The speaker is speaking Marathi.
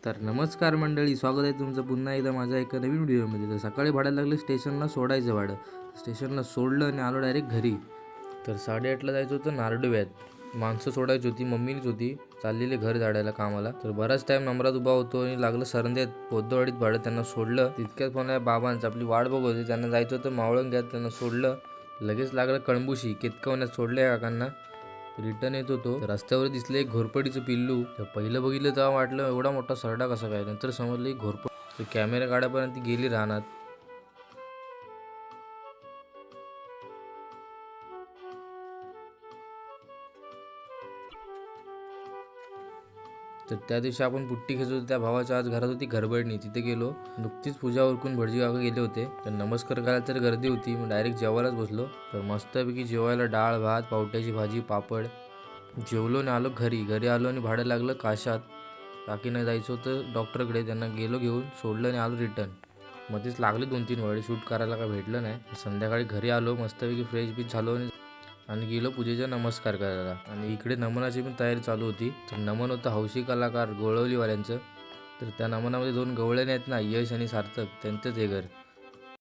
तर नमस्कार मंडळी, स्वागत आहे तुमचं पुन्हा एकदा माझ्या एका नवीन व्हिडिओमध्ये. तर सकाळी भाड्याला लागलं स्टेशनला सोडायचं भाडं. स्टेशनला सोडलं आणि आलो डायरेक्ट घरी. तर 8:30ला जायचं होतं नारडव्यात. माणसं सोडायची होती, मम्मीनीच होती चाललेले घर झाडायला कामाला. तर बराच टाईम नंबरात उभा होतो आणि लागलं सरंद्यात पोद्दवाडीत भाडं. त्यांना सोडलं. तितक्यात फोन आहे बाबांचं, आपली वाट बघत होती. त्यांना जायचं होतं मावळंग्यात, त्यांना सोडलं. लगेच लागलं कळंबुशी. केतकवण्यात सोडलं या काकांना. रिटर्न येत होतो तर रस्त्यावर दिसलं एक घोरपडीचं पिल्लू. तर पहिलं बघितलं तेव्हा वाटलं एवढा मोठा सरडा कसा काय. नंतर समजलं की घोरपड. कॅमेरा काढापर्यंत ती गेली रानात. तर त्या दिवशी आपण पुट्टी खेचत होतो त्या भावाच्या आज घरात होती घरबडणी. तिथे गेलो. नुकतीच पूजा उरकून भटजी काका गेले होते. तर नमस्कार करायला तर गर्दी होती. मग डायरेक्ट जेवायलाच बसलो. तर मस्तपैकी जेवायला डाळ भात, पावट्याची भाजी, पापड. जेवलो आणि आलो घरी आलो आणि भाडं लागलं काशात. काकीनं जायचं होतं डॉक्टरकडे, त्यांना गेलो घेऊन, सोडलं आणि आलो रिटर्न. मध्येच लागले 2-3 वेळे शूट करायला, काय भेटलं नाही. संध्याकाळी घरी आलो, मस्तपैकी फ्रेश बीच झालो आणि गेलो पूजेचा नमस्कार करायला. आणि इकडे नमनाची पण तयारी चालू होती. तर नमन होतं हौशी कलाकार गोळवलीवाल्यांचं. तर त्या नमनामध्ये 2 गवळणी आहेत ना, यश आणि सार्थक, त्यांचंच हे घर.